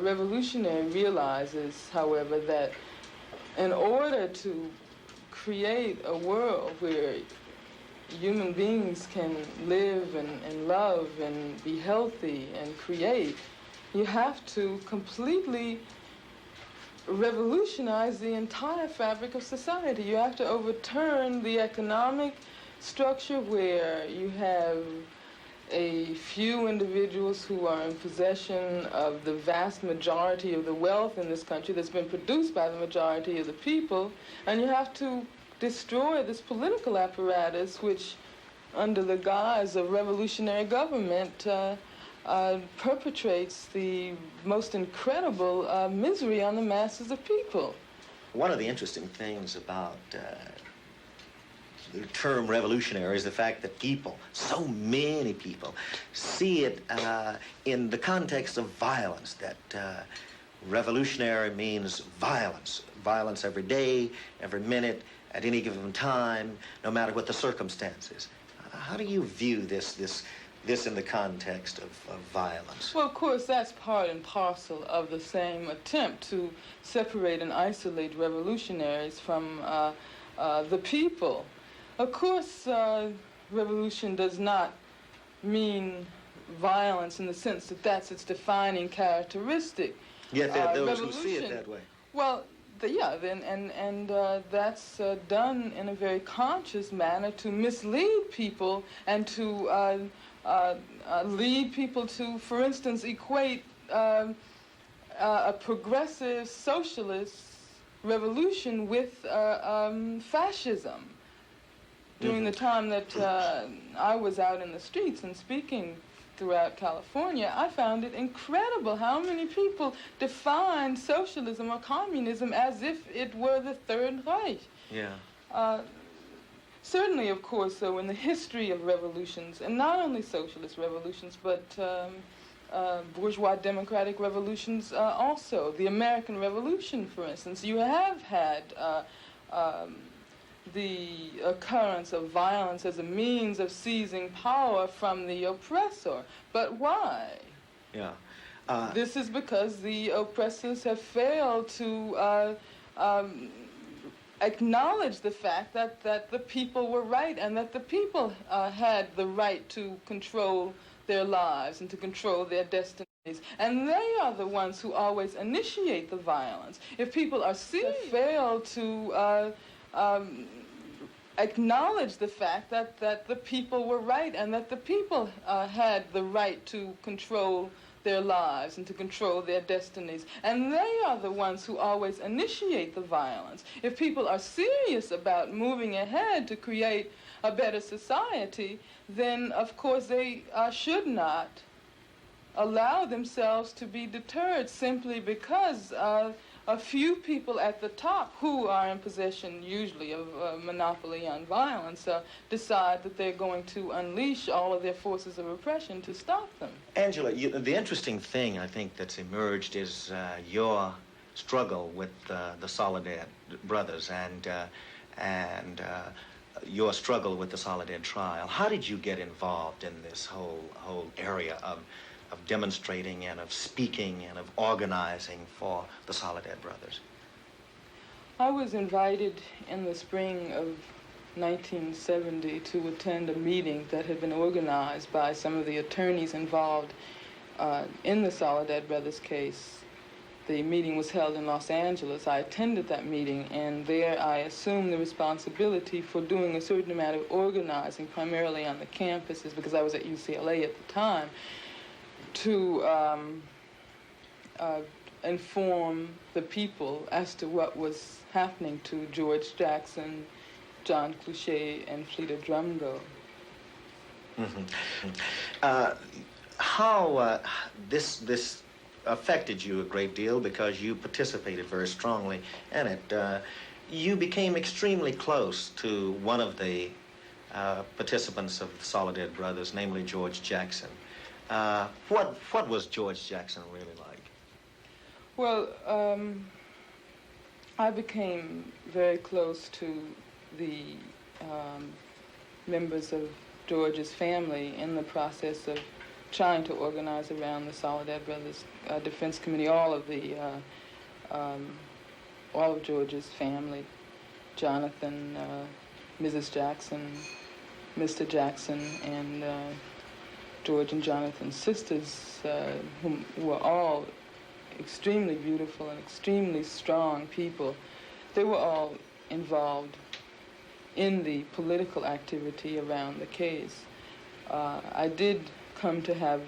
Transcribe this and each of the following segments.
Revolutionary realizes, however, that in order to create a world where human beings can live and love and be healthy and create, you have to completely revolutionize the entire fabric of society. You have to overturn the economic structure where you have a few individuals who are in possession of the vast majority of the wealth in this country that's been produced by the majority of the people, and you have to destroy this political apparatus which, under the guise of revolutionary government, perpetrates the most incredible misery on the masses of people. One of the interesting things about the term revolutionary is the fact that people, so many people, see it in the context of violence, that revolutionary means violence. Violence every day, every minute, at any given time, no matter what the circumstances. How do you view this in the context of violence? Well, of course, that's part and parcel of the same attempt to separate and isolate revolutionaries from the people. Of course, revolution does not mean violence in the sense that that's its defining characteristic. Yet there are those who see it that way. Well, that's done in a very conscious manner to mislead people and to lead people to, for instance, equate a progressive socialist revolution with fascism. During the time that I was out in the streets and speaking throughout California, I found it incredible how many people defined socialism or communism as if it were the Third Reich. Yeah. Certainly, of course, though, in the history of revolutions, and not only socialist revolutions, but bourgeois democratic revolutions also, the American Revolution, for instance, you have had the occurrence of violence as a means of seizing power from the oppressor. But why? Yeah. This is because the oppressors have failed to acknowledge the fact that the people were right and that the people had the right to control their lives and to control their destinies. And they are the ones who always initiate the violence. If people are serious, fail to acknowledge the fact that the people were right and that the people had the right to control their lives and to control their destinies. And they are the ones who always initiate the violence. If people are serious about moving ahead to create a better society, then of course they should not allow themselves to be deterred simply because a few people at the top who are in possession usually of monopoly on violence decide that they're going to unleash all of their forces of oppression to stop them. Angela, the interesting thing I think that's emerged is your struggle with the Soledad brothers and your struggle with the Soledad trial. How did you get involved in this whole area of demonstrating and of speaking and of organizing for the Soledad brothers? I was invited in the spring of 1970 to attend a meeting that had been organized by some of the attorneys involved in the Soledad brothers case. The meeting was held in Los Angeles. I attended that meeting, and there I assumed the responsibility for doing a certain amount of organizing, primarily on the campuses, because I was at UCLA at the time, to inform the people as to what was happening to George Jackson, John Clouchet, and Fleta Drumgo. Mm-hmm. How this affected you a great deal, because you participated very strongly in it. You became extremely close to one of the participants of the Soledad brothers, namely George Jackson. What was George Jackson really like? Well, I became very close to the members of George's family in the process of trying to organize around the Soledad Brothers Defense Committee, all of George's family, Jonathan, Mrs. Jackson, Mr. Jackson, and George and Jonathan's sisters, who were all extremely beautiful and extremely strong people. They were all involved in the political activity around the case. I did come to have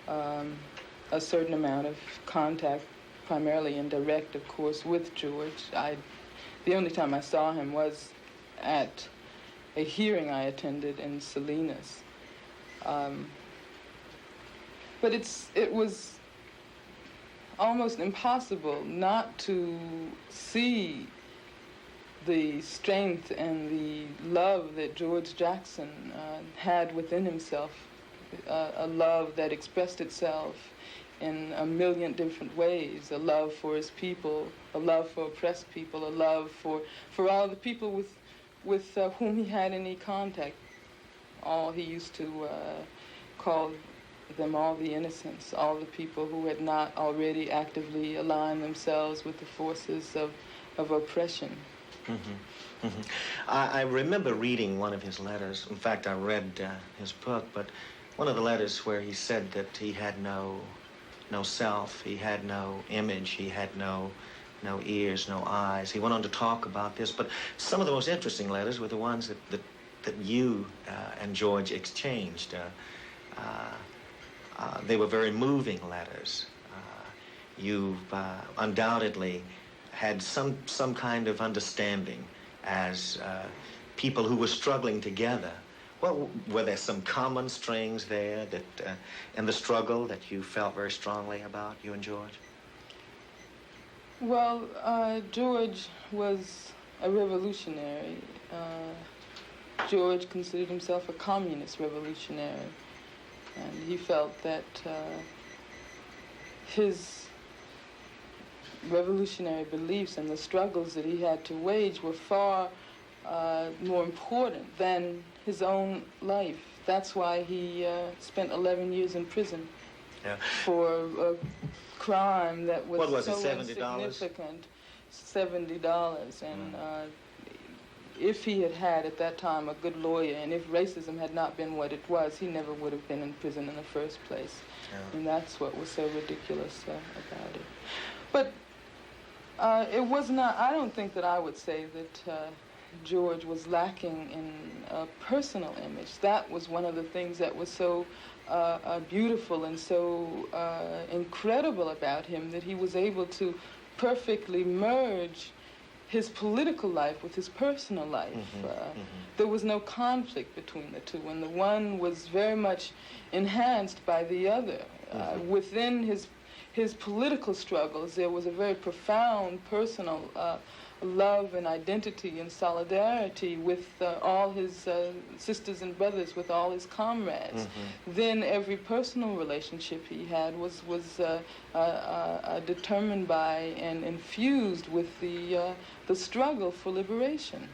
a certain amount of contact, primarily indirect, of course, with George. The only time I saw him was at a hearing I attended in Salinas. But it was almost impossible not to see the strength and the love that George Jackson had within himself, a love that expressed itself in a million different ways, a love for his people, a love for oppressed people, a love for all the people with whom he had any contact. All he used to call them all the innocents, all the people who had not already actively aligned themselves with the forces of oppression. Mm-hmm. Mm-hmm. I remember reading one of his letters. In fact, I read his book, but one of the letters where he said that he had no self, he had no image, he had no ears, no eyes. He went on to talk about this, but some of the most interesting letters were the ones that you and George exchanged. They were very moving letters. You've undoubtedly had some kind of understanding as people who were struggling together. Well, were there some common strings there that in the struggle that you felt very strongly about, you and George? Well, George was a revolutionary. George considered himself a communist revolutionary, and he felt that his revolutionary beliefs and the struggles that he had to wage were far more important than his own life. That's why he spent 11 years in prison for a crime that was, what was so it, $70? insignificant. $70. And if he had had at that time a good lawyer, and if racism had not been what it was, he never would have been in prison in the first place. Yeah. And that's what was so ridiculous about it. But it was not, I don't think that I would say that George was lacking in a personal image. That was one of the things that was so beautiful and so incredible about him, that he was able to perfectly merge his political life with his personal life. There was no conflict between the two, and the one was very much enhanced by the other. Within his political struggles, there was a very profound personal love and identity and solidarity with all his sisters and brothers, with all his comrades. Then every personal relationship he had was determined by and infused with the struggle for liberation.